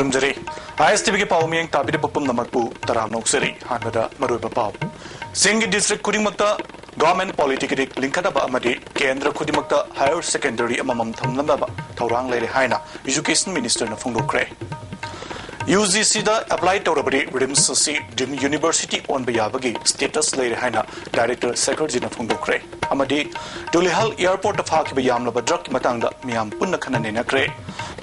खुरुमजरी ISTV के पाव में ताबिद बपम नमकपू तराम नोक्सरी हानबदा मरुब पाव सिंग district खुदिमक्ता government polytechnic लिंखनबा अमदि केंद्र खुदिमक्ता हायर सेकेंडरी अममम थमनबा थौरांग लेरे हाइना एजुकेशन मिनिस्टर न फोंदोक्रे UGC दा अप्लाई तौरबदि रिम्स सी डिम यूनिवर्सिटी ऑन बयाबगी स्टेटस लेरे हाइना डायरेक्टर सेक्रेटरी न फोंदोक्रे अमदि दुलिहल एयरपोर्ट फाखिब यामलब ड्रग मतंगदा मियाम पुन्न खननेनक्रे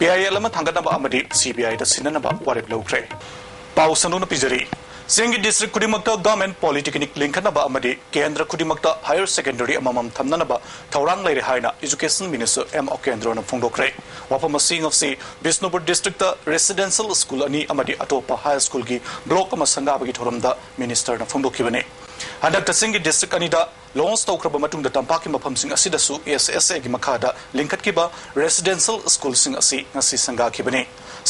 PIL अमा थांगनबा अमदि CBI दा सिननबा वारेब लौक्रे पाउ सनुन पिजरी सिंग डिस्ट्रिक्ट खुदिमक्ता गवर्नमेंट पॉलिटेक्निक लिंखनबा अमदि केंद्र खुदिमक्ता हायर सेकेंडरी अममम थमननबा थौरांग लेरे हाइना एजुकेशन मिनिस्टर M केंद्र न फोंदोक्रे वाफम सिंग ऑफ सी बिष्णुपुर डिस्ट्रिक्ट रेसिडेंशियल स्कूल अनि अमदि अतोपा हाई स्कूल की ब्लॉक अमा संगाबगी थौरमदा मिनिस्टर न फोंदोकिबने हंदक सिंग डिस्ट्रिक्ट अनिदा लॉन्च तौख्रब मतुंगदा तंपाकी मफमसिंग असिदसु SSA की मखादा लिंखतकिबा रेसिडेंशियल स्कूल सिंग असि ngasi संगाखिबने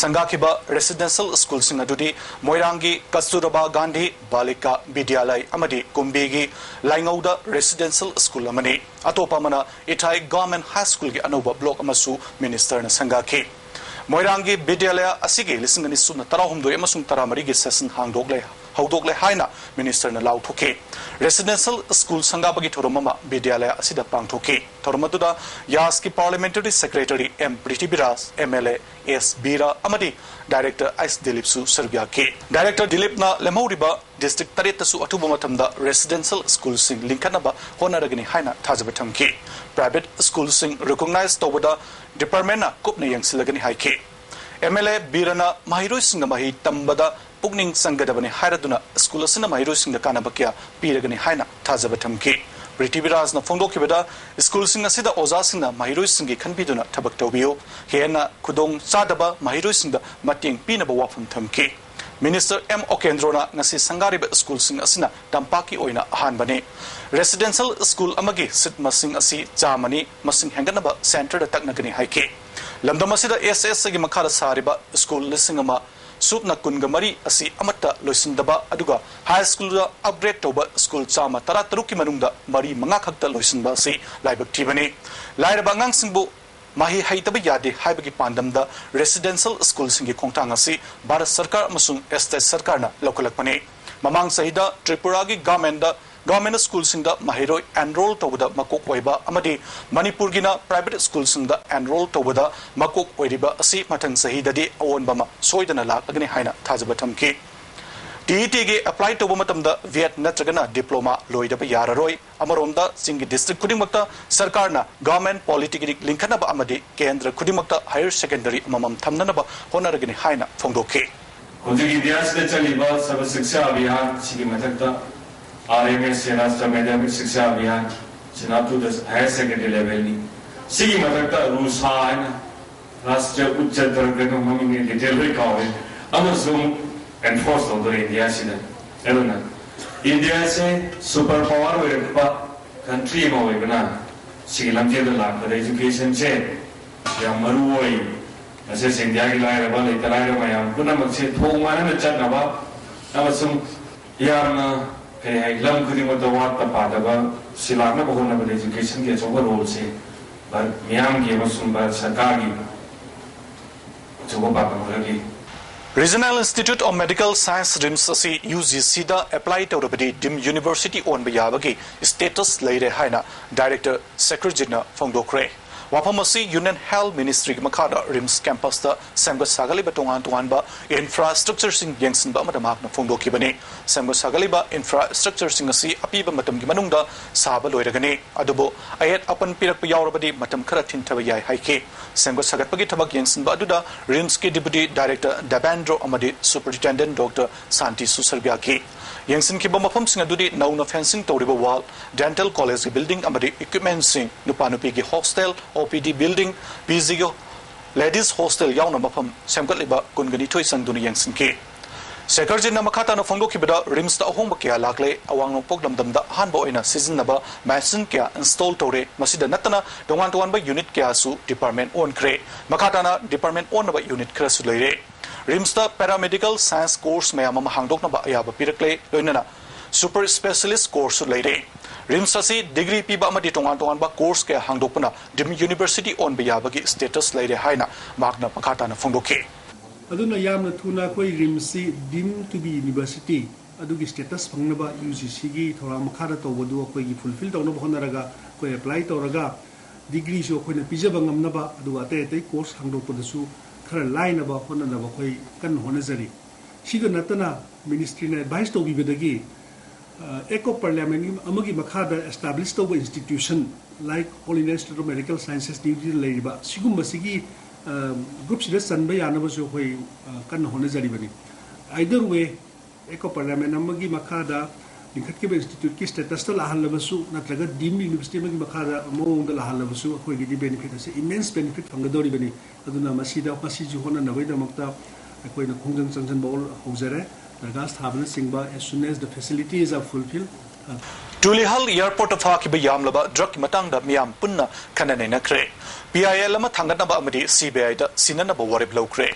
संगाखिबा रेसिडेंशियल स्कूल सिंग अदुदि मोइरांगी कस्तूरबा गांधी बालिका विद्यालय अमदि कुंबीगी लाइंगौदा रेसिडेंशियल स्कूल अमनि अतोपमना इथाई गवर्नमेंट हाई स्कूल की अनौबा ब्लॉक अमसु मिनिस्टर न संगाखि मोइरांगी विद्यालय असिगे लिसिंगनि सुन तराहुमदोय अमसुंग तरामरिगी सेशन हौदोकले हाइना मिनिस्टर न लाउथोके रेसिडेंशियल स्कूल संगाबगी थोरममा विद्यालय असिदा पांगथोके थोरमदुदा यास की parliamentary secretary M Prithviraj MLA S बीरा अमदि डायरेक्टर S दिलीप सु सर्बिया के डायरेक्टर दिलीप न लेमौरिबा डिस्ट्रिक्ट तरेतसु अथुबा मतमदा रेसिडेंशियल स्कूल सिंग लिंखनबा होनरगनि हाइना थाजबथमके प्राइवेट स्कूल सिंग रिकॉग्नाइज तौबदा डिपार्टमेंट न कुपने यंगसिलगनि हाइके MLA बीरना माहिरोय सिंग माहि तंबदा पुगनिंग संगदबने हायरदुना स्कूल असिना माहिरोय सिंग कानबा क्या पीरगनि हाइना थाजबथमके पृथ्वीराज न फोंदोकिबदा स्कूल सिंग असिदा ओजा सिंग माहिरोय सिंग खनबिदुना थबक तौबियो हेना खुदोंग चादबा माहिरोय सिंग मतेंग पीनबा वाफम थमके मिनिस्टर M केंद्रोना ngasi संगारिबा स्कूल सिंग असिना तंपाकी ओइना अहानबने रेसिडेंशियल स्कूल अमगी सिट मसिंग असि चामनी मसिंग हेंगनबा सेंटर द तकनगनि हाइके लमदम असिदा SSA की मखादा सारिबा स्कूल लिसिंग अमा सूपना कुनगमरी असि अमत्ता लोइसिंदबा अदुगा हाई स्कूल दा अपग्रेड तौबा स्कूल चामा तरा तरुक की मनुंगदा मरी मंगा खक्ता लोइसिंबा असि लाइबक थीबने लाइरबा अंगांसिंबु माहि हाइतबा यादे हाइबगी पांदमदा रेसिडेंशियल स्कूल सिंगी खोंगतांग असि भारत सरकार अमसुंग स्टेट सरकारना लौकलकपने ममांग सहिदा त्रिपुरा की गवर्नमेंट स्कूल सिंगदा माहिरोय एनरोल तौबदा मकोक ओइबा अमदि मणिपुर गिना प्राइवेट स्कूल सिंगदा एनरोल तौबदा मकोक ओइरिबा असि मथंग सहिददि अवोनबमा सोइदना लाकगनि हाइना थाजबथमके TET के अप्लाई तौबा मतमदा वियत नत्रगना डिप्लोमा लोइदबा याररोय अमरोमदा सिंगी डिस्ट्रिक्ट खुदिमक्ता सरकारना गवर्नमेंट पॉलिटेक्निक लिंखनबा अमदि केंद्र खुदिमक्ता हायर सेकेंडरी अममम थमनबा होनरगनि हाइना फोंदोके होजिक इतिहास दे चलिबा सर्व शिक्षा अभियान सिगी मथक्ता RMS राष्ट्रीय माध्यमिक शिक्षा अभियान चनातु हायर सेकेंडरी लेवल नि सिगी मथक्ता रुसायन राष्ट्रीय उच्च तर्गनो ममिंग डिटेल रे कावे अमसुम एनफोर्स ऑफ द इंडिया सिदा एलोना इंडिया से सुपर पावर वेरपा कंट्री म वेबना सिगी लमजे द लाख द एजुकेशन से या मरुओई असे इंडिया की लाइर बा ले तलाइर मयाम पुनम से थोंगमान न चनबा अमसुम यामना लम खुदिमत वात पादबा सिलाकना बहोना एजुकेशन के अचौबा रोल से मियाम की सरकार की अचौबा पाबगी Regional Institute of Medical Science RIMS asi UGC da apply tawrabadi dim university on bayabagi status leire haina director secretary na phongdokre wapamasi Union Health Ministry makada RIMS campus da semga sagali ba tongan ba infrastructure sing yengsin ba madamak na phongdoki bane semga sagali ba infrastructure sing asi apiba matam gi manungda saba loiragani adubo ayat apan pirak pa yawrabadi matam khara thintaba yai haike semga sagatpagi thabak yengsin ba aduda RIMS ki deputy director W.MAHESWOR amadi superintendent Dr. Santi Susargya ki yengsin ki ba mafam sing adudi nauna fencing tawriba wall dental college building amadi equipment sing nupanupi ki hostel OPD building PG ladies hostel yauna mafam semgatliba kungani thoi sangduni yengsin ki Secretary na makata na phongdo kibada RIMS da ahong bakya lakle awang no poglam damda hanba oina season naba machine kya install tore masida natana dongan ba unit kya su department on kre makata na department on ba unit kra su leire RIMS da paramedical science course mayam ma hangdok na ba ayaba pirakle loinana super specialist course su leire RIMS asi degree pi ba amadi dongan ba course kya hangdok na dim university on ba yabagi status leire haina magna makata na phongdo ke aduna yamna thuna koi rimsi deemed to be university adugi status phangnaba UGC gi thora makhara tawdu koi gi fulfill tawna bhonaraga koi apply tawraga degree so koi na pijaba ngamnaba adu ate course hangdo podasu khara line ba honanaba koi kan honazari sido natana ministry na advice to bibedagi eco parliament amagi makhada established to institution like All India Institute of Medical Sciences degree leiba sigumba sigi groups de sanba yanaba so koi kan honazari bani either way eco parliament amagi makhada लिखत के institute की status तो Lahaul लबसु नत्रगा deemed university में मखादा मोंग लाहल लबसु कोई गिदी benefit से immense benefit फंगदोरी बनी अदुना मसीदा मसी जुहोना नबैदा मक्ता कोई न खोंजन संजन बोल होजरे dargahs थाबन सिंगबा as soon as the facilities are fulfilled Tulihal airport of Haki Yamlaba, Druk Matanga Miam Punna, Kanana Cray. PIL Matanganaba Amadi, CBI, Sinanaba Wariblo Cray.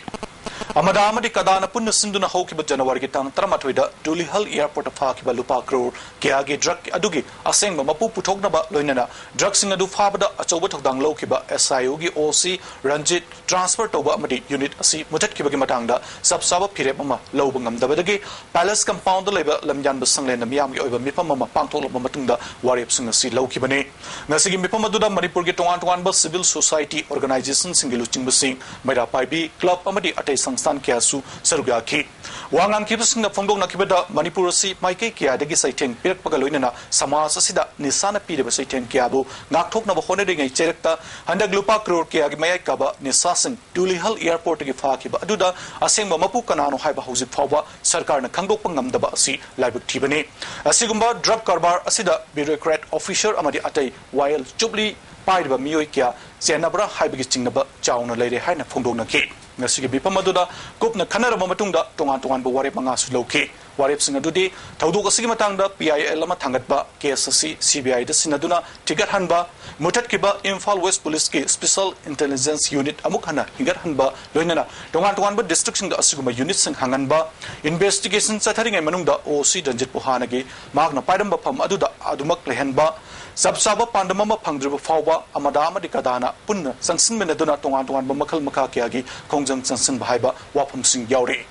Amadamadi Kadana Punna Sinduna Hokiba January Gitang, Tramatwida, Tulihal airport of Haki Lupa Crow, Kiagi Druk Adugi, Aseng Mapu Putognaba, Lunana, Druxing Adu Fabada, Achobot of Danglokiba, SIOG, OC, Ranjit, Transfer to Amadi Unit, Asi, Mutakiba Matanga, Subsaba Piremama, Lobangam Dabadagi, Palace Compound the Labor, Lamjan Basang and Miami over Mipamama, Pantol Matunda, Warrips and Sea Lokibane. Nasigi Mipamaduda, Manipur Gituan, Civil Society Organizations in Giluching Basing, Mada Paibi, Club Amadi Ate Sangstan Kiasu, Sarugaki. Wangan Kibusing the Fondo Nakibada, Manipurasi, Maike Kia, the Gisaitin, Pirk Pagaluina, Samas Sida, Nisana Pida Saitin Kiabu, Naktok Navahoning a Cherekta, and the Glupa Krur Kiagimayakaba, Nisasin, Tulihal Airport Gifakiba, Aduda, Asing Mapu Kanano Haiba Hosi Pava, Sarkar Kangopangam Dabasi, Libuk Tibane. Asigumba, Drug Karbar, Asida, bureaucrat, official Amadi Ate, while Jubli, Paiba Mioikia, Sianabra, Hibigichinaba, Jauna Lady Hina Fondona K. Nasigi Bipamaduda, Gupna Kanara Mamatunda, Tongan Warip Mangas Loki, Warip Sinadudi, Tauduka Sigimatanga, PIL Matangatba, KSC, CBI, the Sinaduna, Tigat Hanba, Mutatkiba, Imphal West Police Special Intelligence Unit, Amukana, Higat Hanba, Lunana, Tongan Destruction the Asuguma units and Hanganba, investigations attering a Manunda, OC Danjit Puhanagi, Magna Padamba Pam Aduda, Adumak Lehenba, Subsaba Pandamama Pangdriba Fawa, Amadama de Kadana, Punna, Sansin Menaduna Tongan Bamakal Makakiagi, Kongjang Sansin Bahaiba, Wapum Sing Yauri.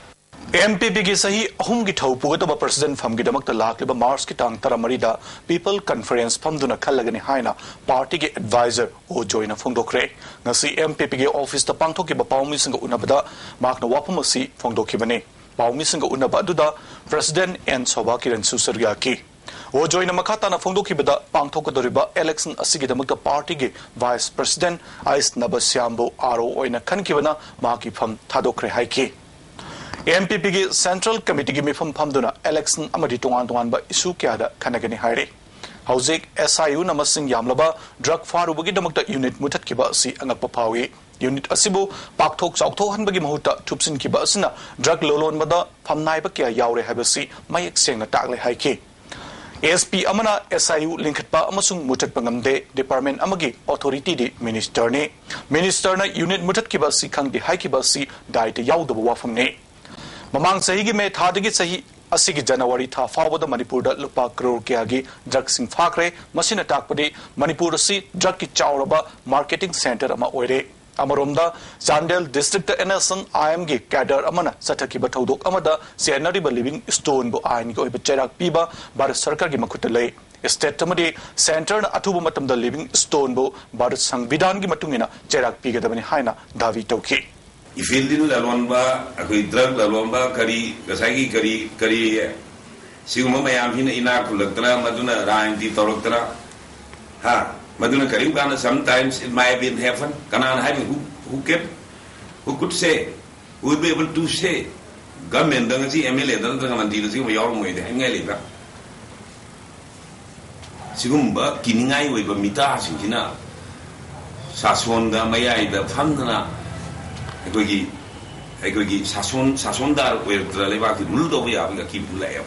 MPP ki sahi ahum ki thau pugataba president pham ki damak talak liba Mars ki tang taramarida people conference phamduna khallagani haina party ki advisor o joina phongdokre ngasi MPP ki office ta pangthoki ba pawmi singa unabada makna wapum asi phongdoki bane pawmi singa unaba aduda president and soba kiran susarga ki o joina makata na phongdoki bada pangthokadoriba election asigi damak party ki vice president ais nabasyambo aro oina khankibana maki pham thadokre haiki MPP ki Central Committee ki mifam phamduna election amadi tongan ba issue kya khanagani haire hauzik SIU namasing yamlaba drug farubagi damakta unit mutat kiba si angakpa phawi unit asibu pakthok chauthok hanbagi mahuta thupsin kiba asina drug lolon bada phamnai ba kya yaure habasi mayek sengna takle haiki ASP amana SIU linkatpa amasung mutat pangamde department amagi authority di minister ne minister na unit mutat kiba si khangdi haiki ba si dai te yaudaba wafam ne Mamang Sahigi may Tadigi Sahi Asigi January Tha Fawada Manipur da Lupa Kror Kiagi Drug Sing Fakre, Masina Takpadi, Manipur Si, Drug Ki Chauraba, Marketing Center Ama Oire, Amarumda, Zandel District Enasan, IMG, Kadar Amana, Sataki Batodok Amada, Sienariba Living Stone Bo Ain Go Cherak Piba, Barat Sarkar Gimakutale. State Tamadi, Center Atubu Matam the Living Stone Bo, Barat Sang Vidan Gimatungina, Cherak Piga the Haina, Davi Toki. Ifildin lalonba akoi drug lalonba kari kasagi kari siguma mayam hina ina kulaktra maduna raanti toroktra ha maduna kari kana sometimes it might be in heaven kana having who could say who would be able to say government dangaji MLA danga mandila siguma yor moide ngeli ba sigumba kiningai we ba mita singina sasonda mayai da famdana Egogi Sasondar where the Levaki Ludo Yaga keep layer.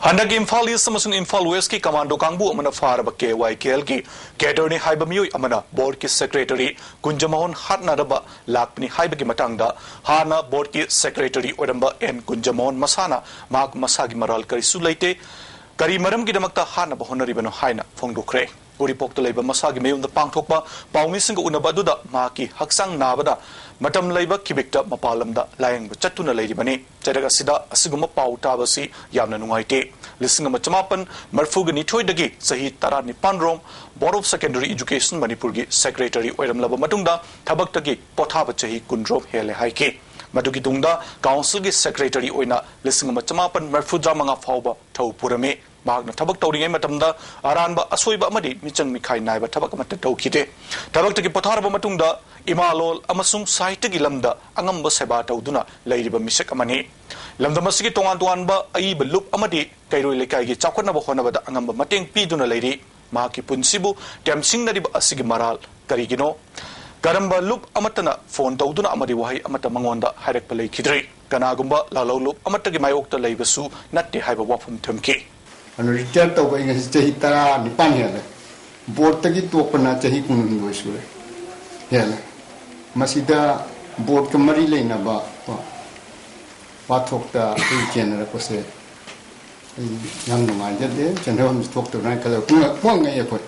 Handag Imphal is Samasung Imphal West ki Commando Kangbu Amana Faraba KYKL ki Katerni Haibamiu Amana Board ki Secretary Kunjamon Hatnaraba Lakni Haibaki Matanga Hana Board ki Secretary Odamba and Kunjamon Masana Mark Masagi Maral Kari Sulaite Kari Maram ki Damakta Hana Bahonaribano Haina Fongdokre. Uripokta Labor Masagi Mayum the Pangtokba, Paumising Unabaduda, Maki, Haksang Navada, Matam Labor Kibikta, Mapalamda, lying with Chatuna Lady Bani, Jadagasida, Asiguma Pau Tabasi, Yamnanuaite, listening of Machamapan, Marfugani Toydagi, Sahi Tarani Pandrom, Board of Secondary Education, Manipurgi, Secretary Oedam Laba Matunda, Tabaktagi, Potabachahi, Kundrom, Hele Haike. Madugi Dungda, Council Secretary Oina, listening of Machamapan, Marfudra Manga Fauba, Tau Purame, Magna Tabak Tauring Matamda, Aranba, Asweba Madi, Michan Mikai Naiba, Tabak Kite, Tabak Potaraba Matunda, Imalol, Amasum Saitagi Lamda, Angamba Sebata Uduna, Lady Bamishak Amani. Lamda Masiki Tongantuanba, Aib Loop Amadi, Kairo Lekai, Chakona Honaba, Angamba Mating Piduna Lady, Maki Punsibu, Tam Singari Asigi Maral, Karigino. Garamba loop amatana phone tauduna amadi wahi amata mangonda hairek palai khidri kanagumba lalo loop amatagi mayokta leibasu natti haiba wafum thumki anu return to bai ngi chahi tara nipan hele board tagi topana chahi kun sure hele masida board ka mari leina ba thokta general ko se yang nungai jade general thokta na kala ko ngai ko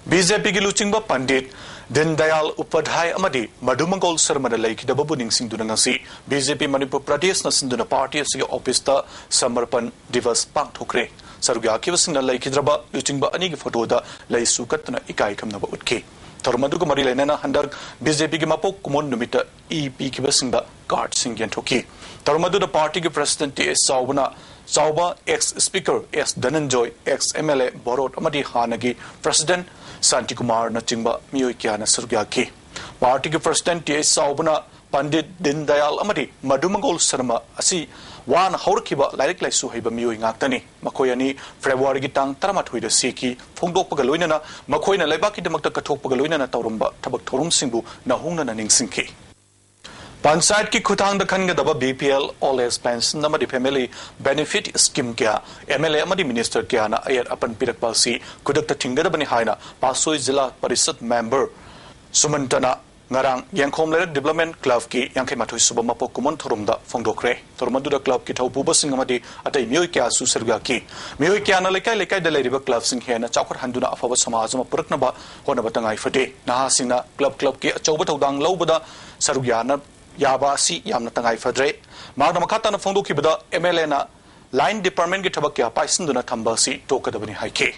BJP gi luchingba pandit Din Dayal Upadhyay amadi Madumangol Sarmada Lake the Babuning Sindunangasi BJP Manipur Pradesh na Sinduna Party as your office the Samarpan Divas Pang Tokre Saruga Kivasina Lake Hidraba Luchingba Anigi Photoda Lay Sukatana Ikai Kamnaba Utke Tormaduka Marilena Handar BJP Gimapo Kumon Numita EP Kivasinda Guard Singyan Toki Tormadu the party president is Sauba ex Speaker S Dhananjoy ex MLA Borot Amadi Hanagi President Santi Kumar Nachingba Miyukiana Surgyaki. Party President T. Saubana Pandit Din Dayal Amadi Madumangol Sarma Asi Wan Haurkiba Like Suheba Miyuingatani Makoyani February Gitang Taramatwida Siki Fungdo Pagaluina Makoina Lebaki de Makakatok Pagaluina Taurumba Tabak Torum Simbu Nahuna Naning Sinki. Pansayat ki khutang da khanga daba BPL all expense namadi family benefit scheme kya MLA amadi minister kya na ayat apan pirak palsi kudak ta thinga da bani haina pasoi zilla parisad member sumantana ngarang yangkhom lerak development club ki yangkhai mathoi suba mapo kumon thorum da phongdokre thormadu da club ki thaupu basing amadi atai mioi kya su serga ki mioi kya na lekai da leiriba club sing hena chakhor handuna afawa samaj ma purakna ba hona batangai fate na singna club ki achauba thodang lobada sarugyana Yaba si yamna tangai fadre magna makata na phongdo ki bada MLA na line department ki thabak kya paisin duna thamba si tokadabani haike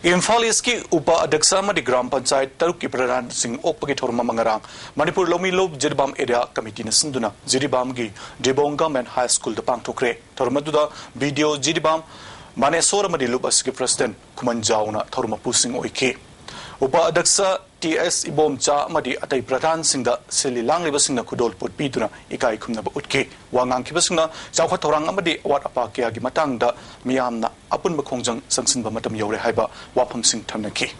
Imphal Eastki Upa Adaksa Madi Gram Panchayat Taruki Pradhan Singh Opagi Thorma Mangarang Manipur Lomi Lob Jiribam Area Committee na Sinduna Jiribam gi Debong Government High School the Pangtokre Thormaduda Video Jiribam Manesora Madi Lob Asiki President Kumanjauna Thorma Pusing Oike Upa Adaksa TS Ibom Cha Madi Atai Pradhan Singh da Sili Langliba Singh na Kudol Put Pituna Ikai Kumnaba Utke Wangang Kibasingna Jawkha Thorang Amadi Awat Apakya gi Matang da Miyamna Apun Bakongjang Sangsinba Matam Yore Haiba Wapam Singh Thamnaki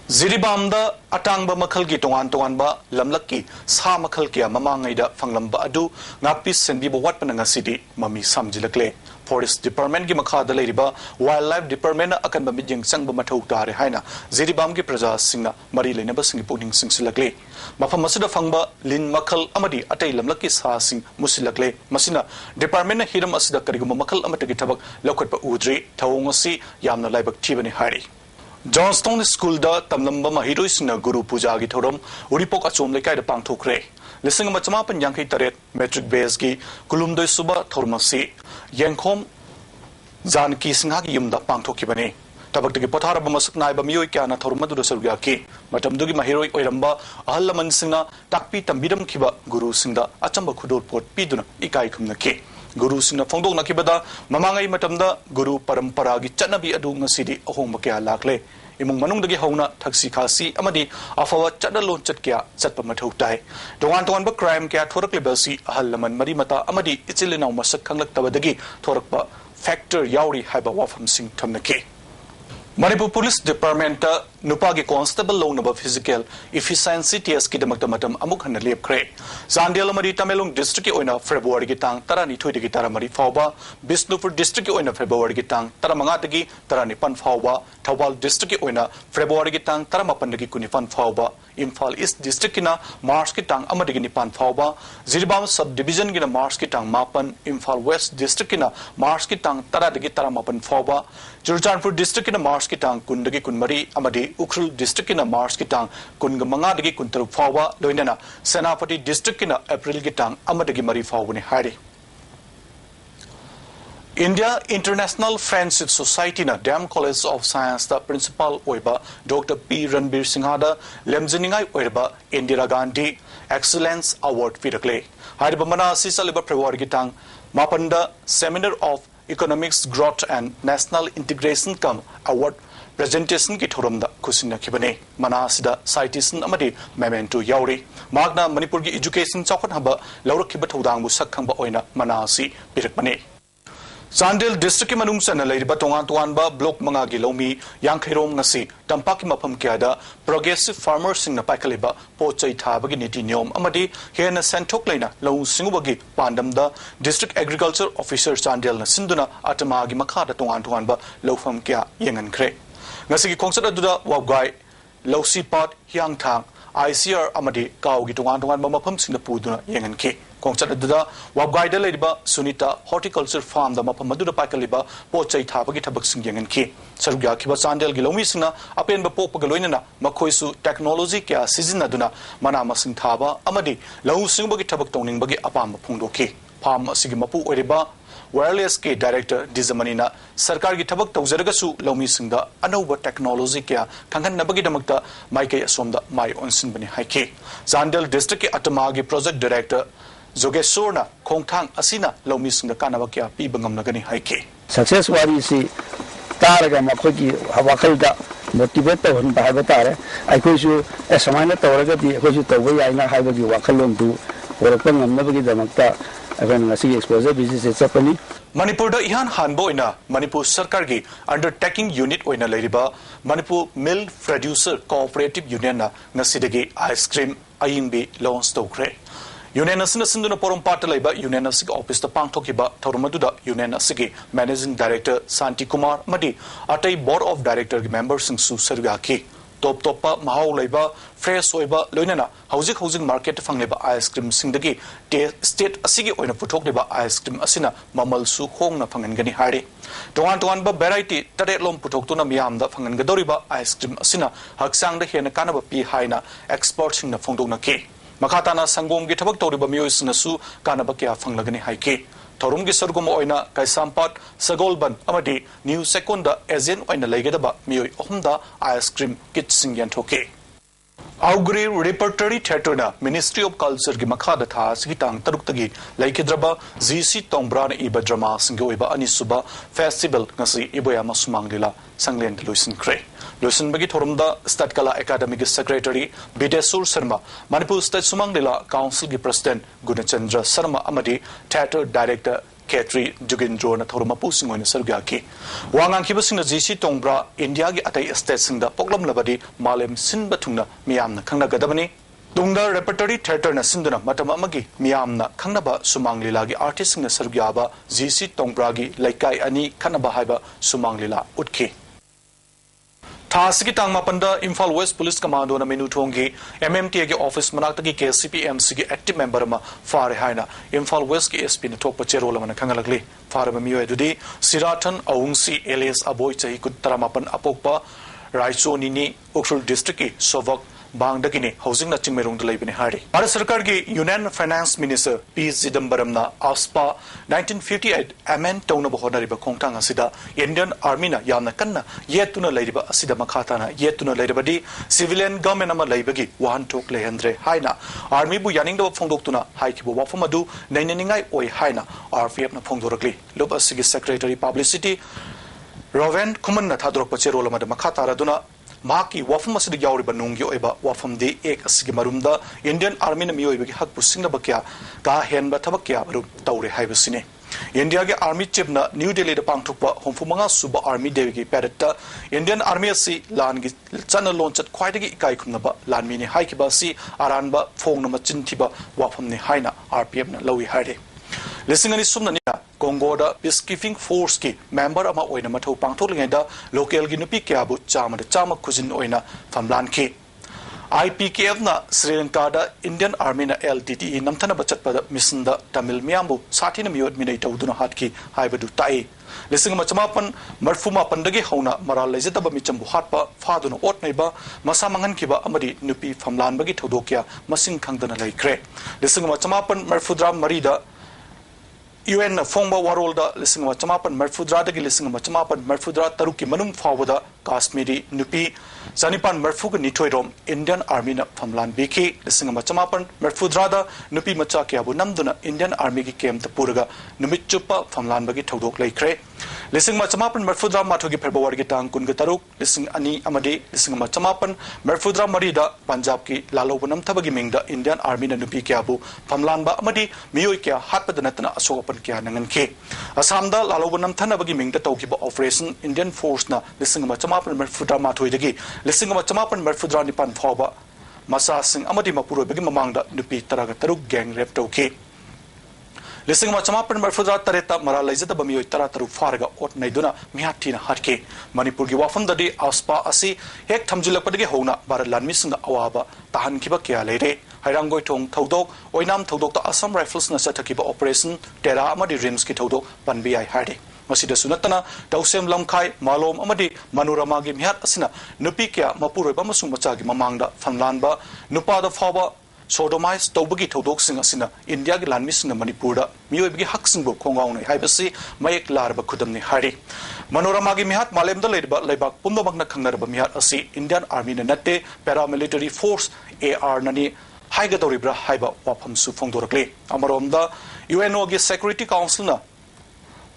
Jiribam da Atangba Makhal gi Tongan ba Lamlaki Sa Makhal kya Mamangai da Fanglamba Adu Ngapis Senbiba Watpananga City Mami Samjilakle Forest Department gi makha da leiriba Wildlife Department akan ba midyang sangba mathau tare haina Jiribam gi praja singna mari leinaba singi puning singsilakle mafam masida fangba lin makhal amadi atai lamlaki sa sing musilakle masina department na hiram asida kariguma makhal amatagi thabak lokhatpa udri thawngasi yamna laibak thibani hari Johnstone School da tamlamba mahiroi singna guru puja gi thorom uripok achom lekai da pangthokre lising machama pan yangkai taret metric base gi kulumdoi suba thormasi Yangkhom Janki Singha ki yumda pangthokibani tabak de pothara bamasak naiba mioi kya na thormadu da sarugya ki matamdugi mahiroi oiramba ahallaman singna takpi tambidam khiba guru singda achamba khudol pot piduna ikai khumna ki guru singna phongdok nakibada mamangai matamda guru parampara gi chanabi adu ngasidi ahongba kya lakle imung manungdagi hauna thaksi khasi amadi afawa chadalon chatkya chatpa mathau tai tongan ba crime kya thorak level si ahallaman mari mata amadi ichilinaw masak khanglak tabadagi thorakpa factor yauri haiba wafam sing thamnaki Manipur Police Department Nupagi Constable Loan Physical Efficiency TS Kidamak Matam Amuk and Lip Cray. Zandela Mari Tamelung District Oina February Gitang, Tarani Twitty Taramari Fauba, Bisnupur District Oina February Gitang, Taramangatagi, Tarani Pan Fauba, Tawal District Oina February Gitang, Taramapandagi Kunifan Fauba, Imphal East District Ina, Mars Kitang Amadigi Pan Fauba, Ziribam Subdivision Gina Mars Kitang Mapan, Imphal West District Ina, Mars Kitang, Taradigi Taramapan Fauba, Jurjanpur District in a Mars Kitang, Kundagi Kunmari, Amadi, Ukrul District in a Mars Kitang, Kungamangadagi Kuntaru Fawa, Loinana, Senapati District in a April Gitang, Amadagi Mari Fawani Hari. India International Friendship Society na Dam College of Science the Principal Oiba, Dr. P. Ranbir Singhada, Lemziningai Oiba, Indira Gandhi, Excellence Award Firakle. Haribamana Sisaliba Prewar Gitang, Mapanda Seminar of Economics Growth and National Integration Come Award Presentation Kithoramda Kusina Kibane, Manasida, Citation Amadi, Memento Yauri, Magna Manipur Education Chokon Haba, Laura Kibatudang Musakamba Oina, Manasi, Pirakmane. Sandil District Manung and a lady Batongan Tuanba, Block Mangagi Lomi, Yang Hirom Nasi, Tampaki Mapam Kiada, Progressive Farmers in the Pakaliba, Pochai Tabaginiti Nyom Amadi, here in a Santoklena, Low Singubagi, Pandamda, District Agriculture Officer Sandil Sinduna, Atamagi Makada Tuanba, Low Fam Kia, Yang and Cray. Nasiki Konsada Duda, Wabgai, Low Seapot, Yang Tang, ICR Amadi, Kaugi Tuan Mapam Singapuduna, Yang and K. Kongsat Duda, Wabgai de Ladiba, Sunita, Horticulture Farm, the Mapamadura Pakaliba, Pochai Tabaki Tabaksing Yang and K. Sarga Kiba Sandel Gilomisina, Apen Bapopa Galoina, Makoisu, Technology Kia, Sizinaduna, Manama Sing Taba, Amadi, Lau Singbagi Tabaktoning Bagi Apam Pundoki, Palm Sigimapu Oriba, Wireless K Director Dizamanina, Sarkar Gitabak Tozeragasu, Lomi Sinda, Anova Technology Kia, Kangan Nabagi Damakta, Maike Asomda, My Onsin Bani Haike. Zandel District Atamagi Project Director, Zogesorna, Kongkang Asina, Lomis in the Kanavakia, Pibangam Nagani Haike. Success Warisi, Taraga Makoki, Havakalda, motivated on Bahavatare. I could you as a minor Toragati, because the way I know how to Wakalum do, or a pen of Navagi Damakta, when I see exposure, business is happening. Manipur da Ihan Hanboina, Manipur Sarkargi, Undertaking Unit Oina Ladiba, Manipur Milk Producer Cooperative Union, Nasidagi Ice Cream, Ayingbi, Lone Stokre. Unanasina Sinduna Porum Patalaiba, Unanasig Office the Pangtokiba, Taurumaduda, Unanasigi, Managing Director Santi Kumar Madi, Atai Board of Director members in Su Sergaki, Top Topa, Mahau Laiba, Fresh Oiba, Loinana, Housing Market Fangleba Ice Cream Sindagi, State Asigi Oina Putokliba Ice Cream Asina, Mamal Su Hong na Fangangani Hari. Tuanba variety, Tadetlom Putokuna Miam, the Fangangadoriba Ice Cream Asina, Haksang the Hena Kanaba P. Haina, exporting the Fondona K. Makatana Sangom Gitabak Toriba Muse Nasu, Kanabakia Fanglagani Haike. Torum Gisargum Oina, Kaisampat, Sagolban, Amadi, New Secunda, Ezen Oina Legadaba, Mio Honda, Ice Cream, Kitsing Yantoke. Auguri Repertory Theatre Ministry of Culture Gimakada Thas Hitang Taruktagi, Laikidraba, ZC Tombran Iba Drama Singoiba Anisuba, Festival Nasi Iboyama Sumanglila, Sanglen Lucian Cray. Lucian Bagitorumda, Statkala Academic Secretary, Bidesur Sarma, Manipur State Sumanglila, Council President Gunachandra Sarma Amadi, Theatre Director Katri Jugindro na Thorumapu Singoin Sergaki. Wangang Kibasing ZC Tongbra, India gi Atai States in the Poglam Labadi, Malem Sinbatuna, Miam na Kanga Gadabani. Tungda Repertory Theatre na Sinduna Matamamagi, Miam na Kanaba Sumanglila gi artist in the Sergiaba, ZC Tongbragi, Laikai Ani, Kanabahaiba, Sumanglila, Utki. Tasiki Tang Mapanda, Imphal West Police Commando na Minutongi, MMTA office Manataki KCPMC active member ma Fare Haina, Imphal West SP na Topa Cherola na Kangalagli, Fare Mio Edudi, Siratan Aungsi Elias Aboy Chahikut Taramapan Apokpa, Raicho Nini, Ukrul District, Sovok, Bangdakini, Housing Naching Merung Labini Hari. Para Sarkargi, Union Finance Minister P. Zidambaram na ASPA 1958 Amen Tona Bohonariba Kongtang Asida, Indian Army na Yamna Kanna, Yetuna Ladiba Asida Makatana, Yetuna Ladibadi, Civilian Government Ama Labagi, Wan Tok Lehendre, Haina, Army Bu Yaning do Fondoktuna, Haikibu Wafamadu, Nainaningai Oi Haina, RFF na Fondoragli, Luba Sigi Secretary Publicity, Roven Kuman Tadrok Pacherola Makata Raduna. Maki wafam asidi yauriba nunggi oiba wafam de ek asigi marumda Indian Army na miyoibagi hakpu singna bakya ka henba tabakya baru taure haibasine India के army chief ना new Delhi the पांगथोकपा हुमफुमंगा सुबा army day की parade Indian army असि लान की चन launch ख्वाइदगी इकाई खुमनबा लानमी ने हाइकिबा असि आरानबा फोंग नम चिनथिबा वाफम ने हाइना RPF ना लवी हाइदे लिसिंगनि सुमननिया कोंगोदा पीसकीपिंग फोर्स की मेंबर अमा ओइना मथौ पांगथोकलिङैदा लोकल की नुपी क्याबु चामा खुजिन ओइना फमलान की IPKF na Sri Lanka da Indian Army na LTTE namthana bachatpada mission da Tamil miyambu sathina miyot minai tawduna hatki haibadu tai lising machamapan marfuma pandagi hauna maral lejataba michambu hatpa faduna otnaiba masa mangan kiba amadi nupi famlan bagi thodokya masing khangdana laikre lising machamapan marfudra marida UN na fongba warol da lising machamapan marfudra da lising machamapan marfudra taruki manum fawada Kashmiri nupi Zanipan Merfug Nitoidom, Indian Army na Famlan Biki, Lising Machamapan, Merfudrada, Nupi Machakiabu Namduna, Indian Army ki kem Tapuraga, Numichupa, Famlan Bagi Todok Laikre, Lising Machamapan, Merfudra Matugi Perbawargitang Kungataruk, Lising Ani Amadi, Lising Machamapan, Merfudra Marida, Punjab ki Lalobanam Tabagi Mingda, Indian Army na Nupi Kiabu, Famlan Ba Amadi, Mioikia, Hatpadanatana Asopan Kia Nangan Asamda, Lalobanam Tanabagi Mingda Tokiba Operation, Indian Force na, Lising Machamapan, Merfudra Matuidagi, Lising Machamapan Merfudra Nipan Fauba, Masa Sing Amadi Mapuro Bigi Mamangda, Nupi Taragataru Gang Rep Toki. Lising Machamapan Merfudra Tareta Maralizata Bamio Tarataru Farga, Ot Naiduna, Mihatina Hatke, Manipurgi Wafam the day, Aspa Asi, Hek Tamjilapadi Hona, Baralan Missing the Awaba, Tahan Kibakia Lady, Hirango Tong Todok, Oinam Todok, the Assam Rifles Nasatakiba Operation, Terra Amadi Rimski Todok, Banbi Hardy. Masida Sunatana, Dausem Lamkai, Malom Amadi, Manuramagi Mihat Asina, Nupikia, Mapuro Bamasumachagi Mamanga, Fanlanba, Nupada Faba, Sodomais, Tobagi Todok Singasina, India Gilan Missing Manipura, Mubi Haxenbo, Kongauni, Hibasi, Mayak Larba Kudamni Hari. Manoramagi Mihat, Malem the Ladeba, Lebak, Pundamagna Kangaraba Mihat Asi, Indian Army Nate, Paramilitary Force, AR Nani, Haigatoribra, Haiba, Wapam Sufongdorakle, Amaronda, UNO Security Council na.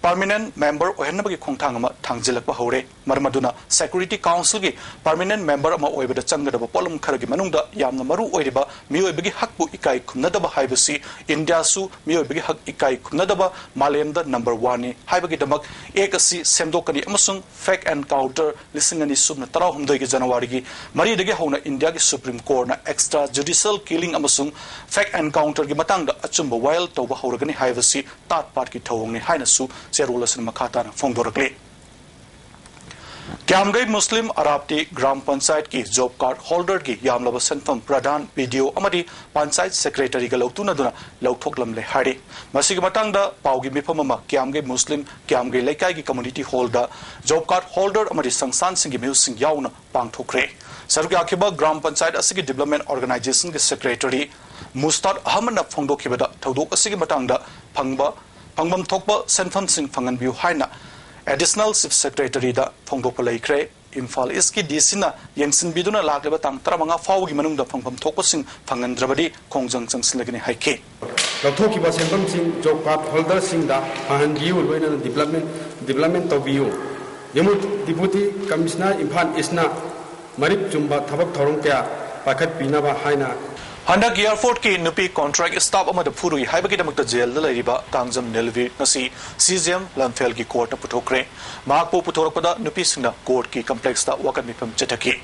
Permanent member ohenabagi khongthangama thangjilakpa hore marmaduna Security Council gi permanent member ama oibada changadaba polum kharagi manungda yamna maru oiriba mioibagi hakpu ikai khumnadaba haibasi India su mioibagi hak ikai khumnadaba malemda number 1 ni haibagi damak ekasi semdokani amasung fake encounter lisingani subna tarahumdoi gi January gi mari dege hona India gi Supreme Court na extrajudicial killing amasung fake encounter gi matangda achumba wild toba horagani haibasi tat part ki thawong ni haina su Cherulas and Makata Fongdorakle. Kiamgai Muslim Arabti Gram Pansait ki job card holder ki Yamlaba Senfam Pradhan video Amadi Pansait Secretary Galautuna Duna Lautoklam Le Hari. Masigamatanga Paugi Mipamama Kiamgai Muslim Kiamgai Lekai ki community holder job card holder Amadi Sangsan Singi Musing Yauna Pangtokre. Sargi Akiba Gram Pansait Asigi Development Organization ki Secretary Mustad Hamana Fongdokibada Todok Asigi Matanga Pangba Pangbam Tokba Senfam Sing Fangan View Haina Additional Chief Secretary da Fongdopa Laikre Imphal East ki DC na Yengsin Biduna Lakleba Tang Taramanga Fawgi Manungda Pangbam Tokba Sing Fangan Drabadi Kongjang Jangsilagani Haike. Lautokiba Senfam Sing job card holder Sing da Pahan View Luena Development of View Yamut Deputy Commissioner Imphal Isna Marip Jumba Tabak Thorongkya Pakat Pinaba Haina Handak Airport ki Nupi contract staff amada Purui Haibaki Damakta Jail Lariba Tangjam Nelvi Nasi CZM Lamfel ki court Putokre Makpo Putorapada Nupi Singna court ki complex da Wakamipam Chetaki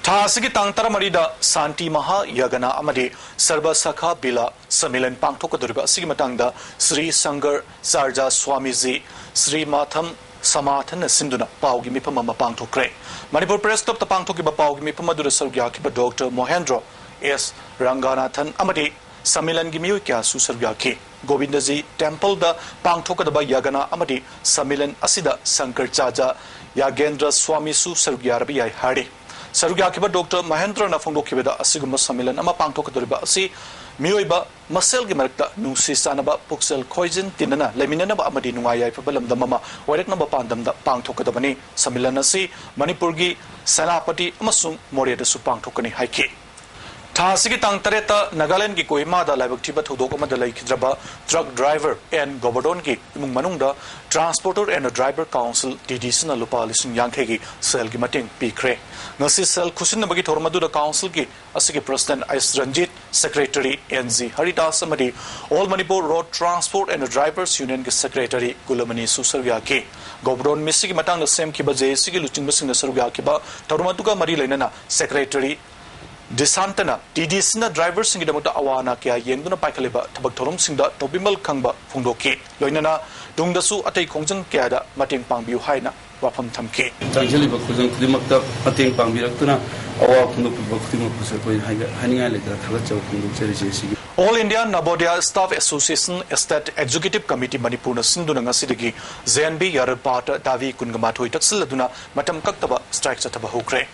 Thasigi Tangtara Marida Santi Maha Yagana Amadi Sarba Sakha Bila Samilan Pangtokaduriba Sigimatanga Sri Sangar Sarja Swamiji Sri Matham Samathan Sinduna Paugi Mipamama Pangtokre Manipur Press Club the Pangtokiba Paugi Mipamadura Sargyaki Dr. Mohendro S. Ranganathan Amadi Samilan Gimiu Kya Susargyaki Govindaji Temple the Pangtokadaba Yagana Amadi Samilan Asida Sankar Chaja Yagendra Swami Susargyarabi Hari Sarugyakiba Dr. Mahendra Nafongokibeda Asiguma Samilan Ama Pangtokaduriba Asi Mioiba Masel Gimarta Nusi Sanaba Puxel Koizin Tinana Leminaba Amadi Nuaya Pabalam the Mama Waret number Pandam the Pangtokadabani Samilanasi Manipurgi Sanapati Amasung Moria the Supangtokani Haiki Thasigi Tangtareta Nagaland ki Kohima da Labaktiba Todokama de Laikidraba truck driver and Gobadon ki Manungda Transporter and Driver Council Didisana Lupa Lisung Yankegi Sel Gimating Pikre Nasi Sel Kusinabagi Tormadu the Council ki Asigi President Ais Ranjit Secretary NZ Haridas amadi All Manipur Road Transport and Drivers Union ki Secretary Gulamani Susarvia ki Gobron Missy matang the same kiba JC ki luching missing the Sarvia kiba Tarumatuka Mari Lenana Secretary Desantana TDC drivers sing damata awana kya yenguna paikaliba tabak thorum singda tobimal khangba phungdoki loinana dungdasu atei khongjang kya da mating pangbiu haina wafam thamki Tanjali ba khojang khudimakta mating pangbirakuna awa phungdok ba khudimak phusar koi haninga lekra thagat chaw phungdok cheri jesi All India Nabodia Staff Association State Executive Committee Manipur na sinduna ngasidagi ZNB yarpata davi kungamathoi taksilladuna matam kaktaba strike chataba hokre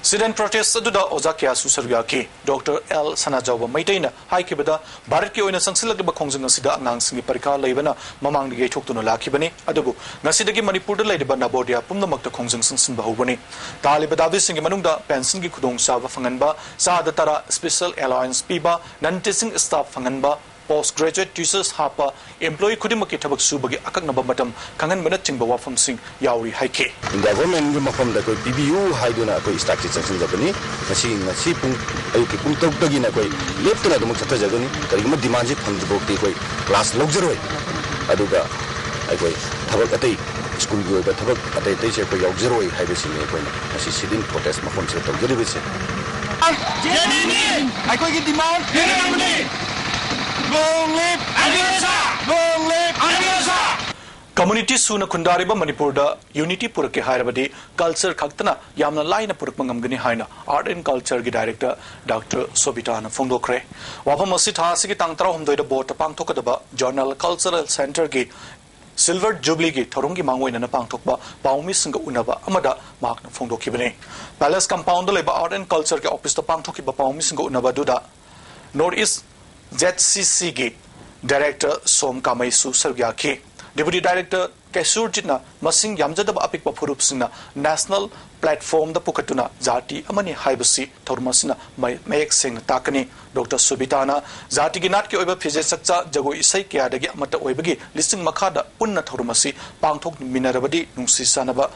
Student protest aduda Ozakia Susargaki, Dr. L. Sanajawa Maitaina, Haikibada, Baraki oina Sansilakaba Kongjang Sida Nang Singi Parika Levana, Mamang the Choktuno Lakibani, Adubu, Nasidagi Manipur Ladeba Nabodia, Pumnamakta Kongjang Sansin Bahubani, Talibadavi Singi Manunda, Pensingi Kudong Sava Fanganba, Sadatara Special Alliance Piba, Nantising Staff Fanganba, Postgraduate Teachers Hapa, Employee Kudimaki Tabak Subagi Akak Nabamatam, Kangan Manating Bawafam Sing, Yauri Haike. In the government, Mafam the PBU, Haiduna, Started Section Japani, machine, Sipung, Ayukipung Togina, left to the Mukatazagani, Karima demands it from the book, last luxury. Aduga, I go, Tabak school go, but Tabak at a teacher for your zero, Hibisi, as she didn't protest Mafam set of Gurivisi. I go get demand. Long live Adiosa! Long live Adiosa! Community Suna Kundariba Manipur da Unity Purake Hairabadi, Culture Kaktana, Yamna Line Purkmangam Haina, Art and Culture Director Dr. Sobitana Fungokre. Wapamasit Hasiki Tangtra Hum Doida Bota Pangtokadaba, Journal Cultural Center Gi, Silver Jubilee Gi, Torungi Mangwin and Pangtokba, Baumisinga Unaba, Amada, Mark Fungokibane. Palace Compound Labor Art and Culture Office the Pangtokiba Baumisinga Unaba Duda. Northeast ZCC Director Som Kamaisu Sargyaki, Deputy Director Kesur Jitna, Masing Yamjadaba Apikpa Purupsina, National Platform the Pukatuna, Zati Amani Haibasi, Tormasina, Mayek Singh Takani, Dr. Subitana, Zati Ginatki Oba Pizesaksa, Jago Isai Kiadagi Amata Oibagi, listing Makada, Unna Tormasi, Pangtok Minarabadi, Nungsi Sanaba,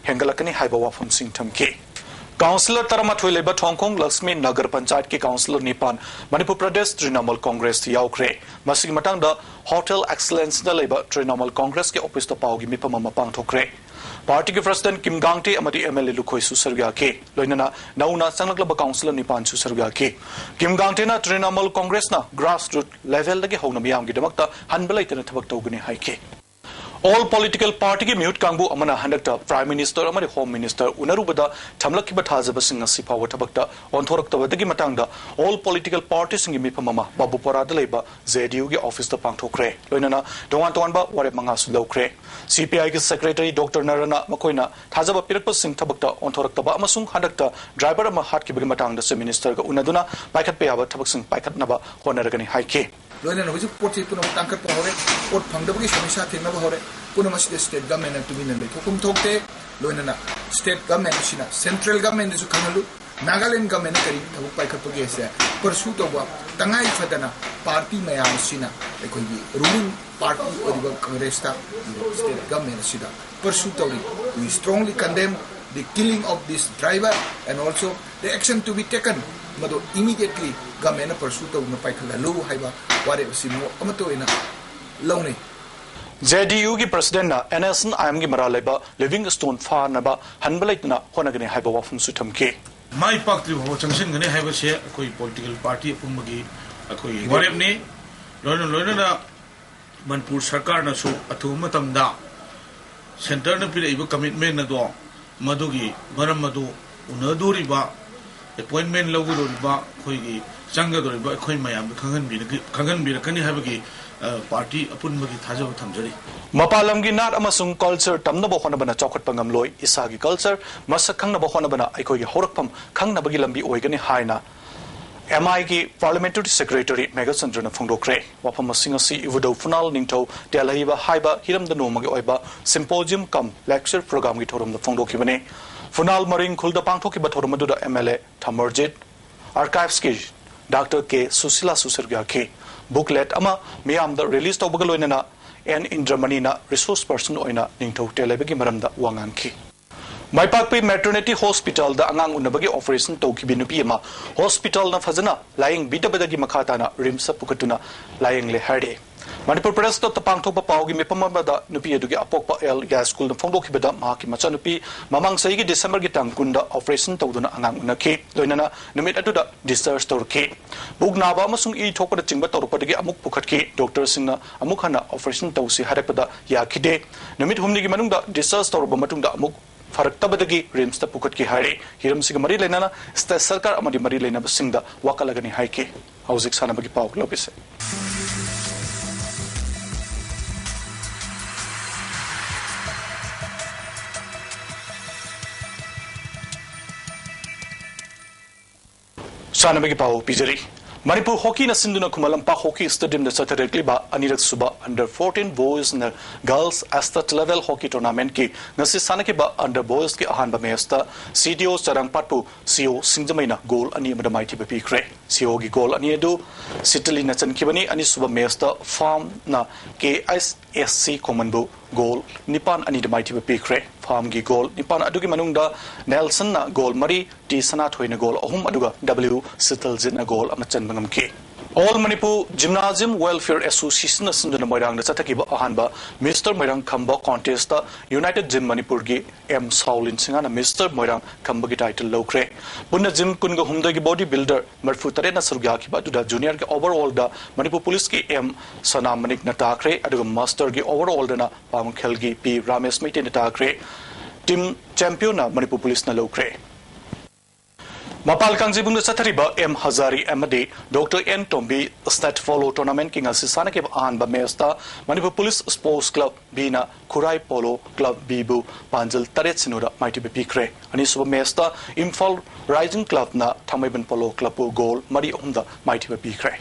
Hengalakani Haibawa from Singtam K. Councillor Taramathui Leba Tongkong Lakshmi Nagar Panchayat ki Councillor Nipan Manipur Pradesh Trinamool Congress Yaukre Masig Matang da Hotel Excellence da Leba Trinamool Congress ke office to Paugi Mipamama Pangthokre Party ke President Kim Gangte amadi MLA Lukhoi Susarga ke Loinana Nauna Sanglaba Councillor Nipan Susarga ke Kim Gangte na Trinamool Congress na grassroots level dagi hona miyam gi damakta hanbalai tena thabak tawgani haike All political party ki mute kangbu amana handakta Prime Minister amari Home Minister unarubada thamlaki bathazaba singa sipawa thabakta onthorakta wadagi matangda all political parties singi mipamama babu parada leba ZDU gi office da pangthokre loinana dongan tonba ware manga sulokre CPI ki secretary Dr. Narana makoina thazaba pirakpa sing thabakta onthorakta ba amasung handakta driver ama hat ki bagi matangda se minister ga unaduna paikhat pe aba thabak sing paikhat naba honaragani haike Loina no port itu no tangkat pahore port phangda bagi somisa thena bahore puna masih state government tu minande hukum thokte loina na state government sina central government su kanalu Nagaland government kari thabuk pai khatto ge se pursue to ba tangai phadana party mayam sina ekoi ruling party oriba congress ta state government sida pursue to we strongly condemn the killing of this driver and also the action to be taken mado immediately government pursue to na pai khala lo haiba ware simo amato ina laune ZDU ki president na NSN IM ki maraleba Livingstone Far naba hanbalaitna honagane haiba wafum sutamke mai pakti ho changsin gane haiba se koi political party pumagi koi warep ne loina na Manipur sarkar na su athu matam da center na pire iba commitment na do madugi baram madu unaduri ba appointment logo do ba koi gi changa do ba koi mayam khangan bi kani habagi party apun magi thaja thamjari Mapalam gi nat amasung culture tamna bo khona bana chokhat pangam loi isa gi culture masak khangna bo khona bana aikoi gi horakpam khangna bagi lambi oigani haina MI ki parliamentary secretary Megasandra na phongdokre wapam masingasi ivudo funal ningtho telaiba haiba hiram da nomagi oiba symposium kam lecture program gi thorum da phongdoki bane funal maring khulda pangthoki ba thorum du da MLA Thamarjit archives ki Dr. K. Susila Susarga ke booklet ama miyam da release to bagaloina na and in Germany na resource person oina ningtho telaiba gi maram da wangan ki Maipakpi Maternity Hospital da angang unabagi operation tawkibi nupi ama hospital na fazana laying bidabadagi makhatana rimsa pukatuna laying le harde Manipur Press to tapang thopa pawgi mipamabada nupi adugi apokpa L gas school na phongdokibada mahaki macha nupi mamang saigi December gi tangkunda operation tawduna angang unaki loinana numit aduda discharge tawrki bugnaba amasung I thokpada chingba tawrpadagi amuk pukhatki doctor singna amuk hana operation tawsi harakpada yakide numit humni gi manungda discharge tawrba matungda amuk Faraktabadagi rims ta pukat ki hari hiram sig mari lena sta sarkar amadi mari lena basingda wakalagani haike hauzik sana bagi pau lobise sana bagi pau pijari Manipur hockey na sinduna kumalampa hockey stadium na satharekli ba anirak suba under 14 boys na girls astat level hockey tournament ki ngasi sanaki ba under boys ki ahan ba mesta CDO sarang patpu CO singjamaina goal ani madamai ti bapi kre CO gi goal ani edu sitali na chan kibani ani suba mesta farm na KSSC common bu goal nipan ani damai ti bapi kre farm gi goal nipan adugi manungda Nelson na goal mari T sana thoina goal ahum aduga W Sital Zin na goal amachan All Manipur Gymnasium Welfare Association na sinduna moirang na chatakiba ahanba Mr. Moirang Khamba contest United Gym Manipur gi M Saulin Singa na Mr. Moirang Khamba gi title lokre bunna gym kunga humda gi body builder marfu tare na surgya ki baduda junior gi overall da Manipur police ki M Sana Manik na takre aduga master gi overall da na pam khel gi P Ramesh Maite na takre team champion na Manipur police na lokre Mapal Kangjibung na Satariba M Hazari Amade Dr. N Tombi State Polo Tournament King Asisana ke an ba mesta Manipur Police Sports Club Bina Kurai Polo Club Bibu Panjal Taret Sinura Mighty Bipikre Ani suba mesta Imphal Rising Club na Thamaiban Polo Club goal Mari Umda Mighty Bipikre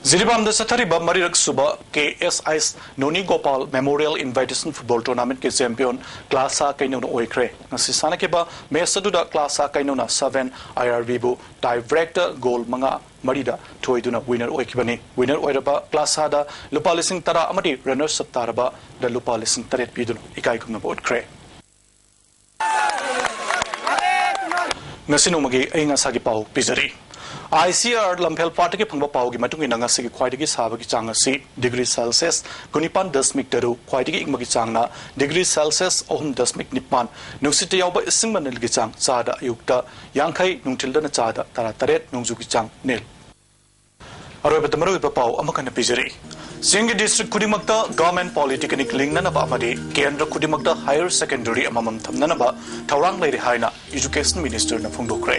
Ziribam da Satariba Marirak Suba KSI's Noni Gopal Memorial Invitation Football Tournament ke champion Class A kainona oikre Nasisana ke ba mesa duda Class A kainona 7 IRV bu director goal manga marida thoiduna winner oikibani winner oiraba Class A da lupa lising tara amadi runners up taraba da lupa lising taret pidun ikai kumna board kre Nasino magi ainga sagi pau pizari ICR Lampel Party ke phangba pawgi matungi nanga sigi khwaidagi sabagi changa si degree Celsius kunipan 10 taru khwaidagi ingmagi changna degree Celsius 9.9 nuksita yawba ising manil gi chang chada yukta yangkhai nungtilda na chada tara taret nungju gi chang nil aroba tamaro ba paw amakana pijari Singi district kudimakta government polytechnic link na ba amadi kendra kudimakta higher secondary amamam thamna ba thawrang leiri haina education minister na phungdokre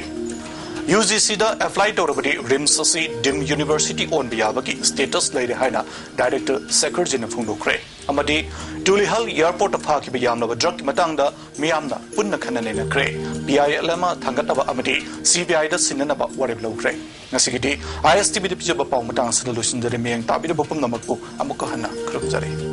UGC da apply tawrabadi RIMS si DIM University on biyabagi status leire haina director secretary na phungdokre amadi Tulihal airport of haki biyamna ba drug matangda miyamna punna khanane na kre PILM thangataba amadi CBI da sinna ba warib lawkre ngasigidi ISTV de pijaba paw matang sa lusin dare meyang tabi de bopum namakpo amuka hana krumjare